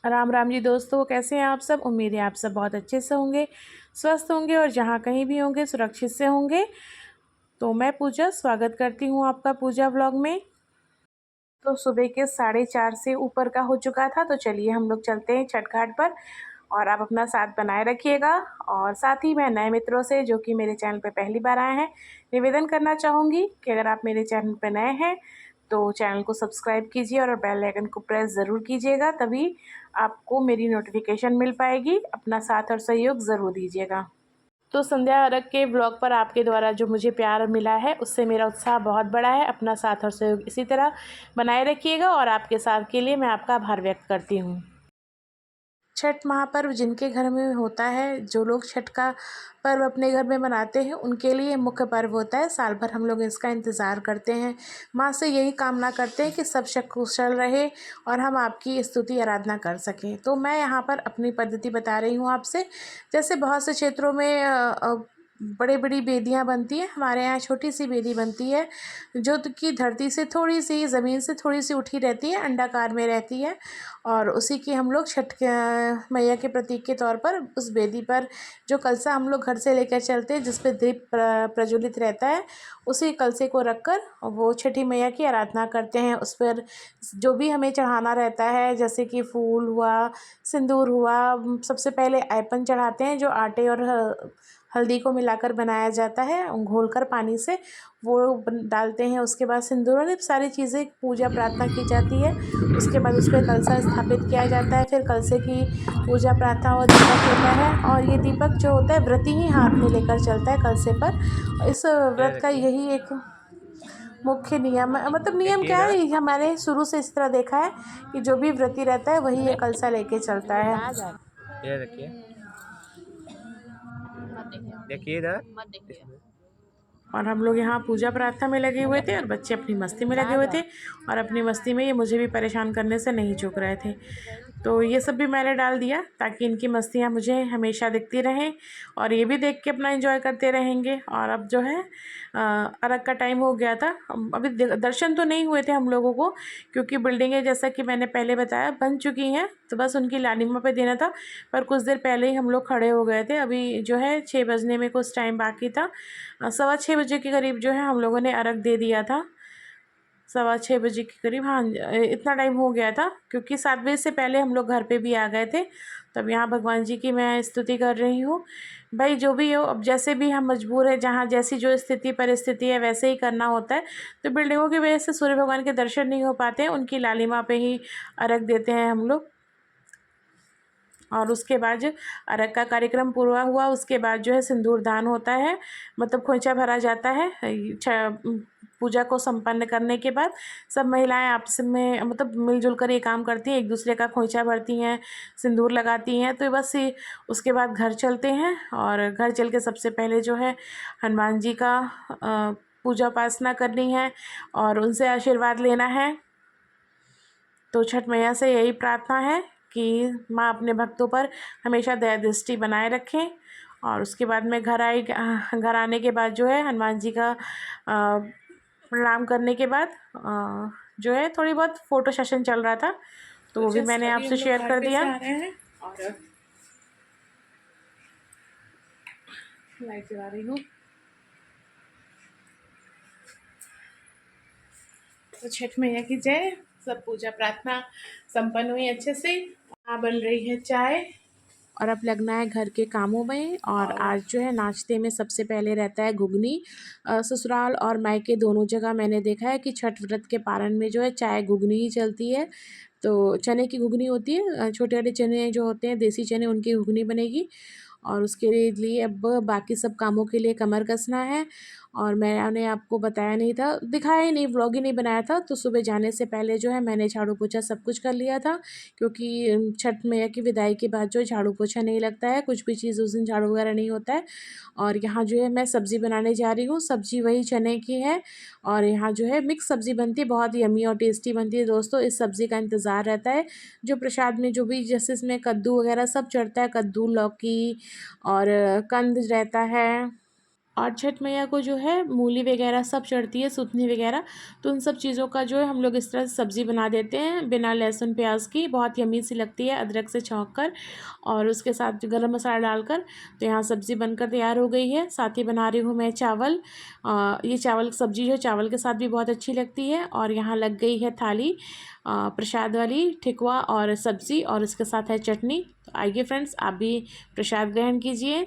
राम राम जी दोस्तों, कैसे हैं आप सब। उम्मीद है आप सब बहुत अच्छे से होंगे, स्वस्थ होंगे और जहाँ कहीं भी होंगे सुरक्षित से होंगे। तो मैं पूजा स्वागत करती हूँ आपका पूजा व्लॉग में। तो सुबह के 4:30 से ऊपर का हो चुका था, तो चलिए हम लोग चलते हैं छठ घाट पर। और आप अपना साथ बनाए रखिएगा। और साथ ही मैं नए मित्रों से जो कि मेरे चैनल पर पहली बार आए हैं, निवेदन करना चाहूँगी कि अगर आप मेरे चैनल पर नए हैं तो चैनल को सब्सक्राइब कीजिए और बेल आइकन को प्रेस ज़रूर कीजिएगा, तभी आपको मेरी नोटिफिकेशन मिल पाएगी। अपना साथ और सहयोग ज़रूर दीजिएगा। तो संध्या अर्घ के ब्लॉग पर आपके द्वारा जो मुझे प्यार मिला है उससे मेरा उत्साह बहुत बड़ा है। अपना साथ और सहयोग इसी तरह बनाए रखिएगा और आपके साथ के लिए मैं आपका आभार व्यक्त करती हूँ। छठ महापर्व जिनके घर में होता है, जो लोग छठ का पर्व अपने घर में मनाते हैं, उनके लिए मुख्य पर्व होता है। साल भर हम लोग इसका इंतज़ार करते हैं। माँ से यही कामना करते हैं कि सब कुशल रहे और हम आपकी स्तुति आराधना कर सकें। तो मैं यहाँ पर अपनी पद्धति बता रही हूँ आपसे। जैसे बहुत से क्षेत्रों में बड़ी बड़ी बेदियाँ बनती हैं, हमारे यहाँ छोटी सी बेदी बनती है जो कि धरती से थोड़ी सी, ज़मीन से थोड़ी सी उठी रहती है, अंडाकार में रहती है। और उसी की हम लोग छठ मैया के प्रतीक के तौर पर उस बेदी पर जो कलसा हम लोग घर से लेकर चलते हैं, जिस पे दीप प्रज्वलित रहता है, उसी कलसे को रखकर वो छठी मैया की आराधना करते हैं। उस पर जो भी हमें चढ़ाना रहता है, जैसे कि फूल हुआ, सिंदूर हुआ, सबसे पहले आयपन चढ़ाते हैं जो आटे और हल्दी को मिलाकर बनाया जाता है, घोलकर पानी से वो डालते हैं। उसके बाद सिंदूर और ये सारी चीज़ें पूजा प्रार्थना की जाती है। उसके बाद उस पर कलशा स्थापित किया जाता है। फिर कलशे की पूजा प्रार्थना और दीपक होता है, और ये दीपक जो होता है व्रती ही हाथ में लेकर चलता है कलशे पर। इस ये व्रत का रखिए। यही एक मुख्य नियम है। मतलब नियम देखिए क्या है, इधर। ये हमारे शुरू से इस तरह देखा है कि जो भी व्रती रहता है वही ये कलशा लेके चलता है। ये रखिए। देखिए इधर। इसमें। और हम लोग यहाँ पूजा प्रार्थना में लगे हुए थे और बच्चे अपनी मस्ती में लगे हुए थे, और अपनी मस्ती में ये मुझे भी परेशान करने से नहीं चूक रहे थे। तो ये सब भी मैंने डाल दिया ताकि इनकी मस्तियाँ मुझे हमेशा दिखती रहें और ये भी देख के अपना एंजॉय करते रहेंगे। और अब जो है अर्घ का टाइम हो गया था। अभी दर्शन तो नहीं हुए थे हम लोगों को, क्योंकि बिल्डिंगें जैसा कि मैंने पहले बताया बन चुकी हैं, तो बस उनकी लालिमा पे देना था। पर कुछ देर पहले ही हम लोग खड़े हो गए थे। अभी जो है 6 बजने में कुछ टाइम बाकी था। 6:15 के करीब जो है हम लोगों ने अर्घ दे दिया था। 6:15 के करीब, हाँ इतना टाइम हो गया था, क्योंकि 7 बजे से पहले हम लोग घर पे भी आ गए थे। तब यहाँ भगवान जी की मैं स्तुति कर रही हूँ। भाई जो भी हो, अब जैसे भी हम मजबूर है, जहाँ जैसी जो स्थिति परिस्थिति है वैसे ही करना होता है। तो बिल्डिंगों की वजह से सूर्य भगवान के दर्शन नहीं हो पाते हैं, उनकी लालिमा पे ही अर्घ देते हैं हम लोग। और उसके बाद जो अर्घ का कार्यक्रम पूरा हुआ, उसके बाद जो है सिंदूर दान होता है, मतलब खोंचा भरा जाता है। पूजा को संपन्न करने के बाद सब महिलाएं आपस में मतलब मिलजुल कर ये काम करती हैं, एक दूसरे का खोंचा भरती हैं, सिंदूर लगाती हैं। तो बस ये उसके बाद घर चलते हैं, और घर चल के सबसे पहले जो है हनुमान जी का पूजा उपासना करनी है और उनसे आशीर्वाद लेना है। तो छठ मैया से यही प्रार्थना है कि माँ अपने भक्तों पर हमेशा दया दृष्टि बनाए रखें। और उसके बाद मैं घर आने के बाद जो है हनुमान जी का प्रणाम करने के बाद जो है थोड़ी बहुत फ़ोटो सेशन चल रहा था, तो वो भी जस्ट मैंने अभी हम आपसे लोग शेयर घाट कर पे दिया। से आ रहे हैं और लाइट जला रही हूँ। तो छठ मैया की जय। सब पूजा प्रार्थना संपन्न हुई अच्छे से। यहाँ बन रही है चाय, और अब लगना है घर के कामों में। और आज जो है नाश्ते में सबसे पहले रहता है घुगनी। ससुराल और मायके दोनों जगह मैंने देखा है कि छठ व्रत के पारण में जो है चाय घुगनी ही चलती है। तो चने की घुगनी होती है, छोटे छोटे चने जो होते हैं देसी चने, उनकी घुगनी बनेगी। और उसके लिए अब बाकी सब कामों के लिए कमर कसना है। और मैंने आपको बताया नहीं था, दिखाया ही नहीं, व्लॉग ही नहीं बनाया था। तो सुबह जाने से पहले जो है मैंने झाड़ू पोछा सब कुछ कर लिया था, क्योंकि छठ मैया की विदाई के बाद जो झाड़ू पोछा नहीं लगता है, कुछ भी चीज़ उस दिन झाड़ू वगैरह नहीं होता है। और यहाँ जो है मैं सब्ज़ी बनाने जा रही हूँ। सब्ज़ी वही चने की है, और यहाँ जो है मिक्स सब्ज़ी बनती है, बहुत यम्मी और टेस्टी बनती है दोस्तों। इस सब्ज़ी का इंतज़ार रहता है। जो प्रसाद में जो भी जैसे इसमें कद्दू वगैरह सब चढ़ता है, कद्दू, लौकी और कंद रहता है, और छठ मैया को जो है मूली वगैरह सब चढ़ती है, सुथनी वगैरह। तो उन सब चीज़ों का जो है हम लोग इस तरह से सब्ज़ी बना देते हैं बिना लहसुन प्याज की, बहुत यम्मी सी लगती है अदरक से छौंक कर और उसके साथ गरम मसाला डालकर। तो यहाँ सब्ज़ी बनकर तैयार हो गई है। साथ ही बना रही हूँ मैं चावल। ये चावल सब्ज़ी जो है चावल के साथ भी बहुत अच्छी लगती है। और यहाँ लग गई है थाली प्रसाद वाली, ठेकुआ और सब्ज़ी और इसके साथ है चटनी। तो आइए फ्रेंड्स, आप भी प्रसाद ग्रहण कीजिए।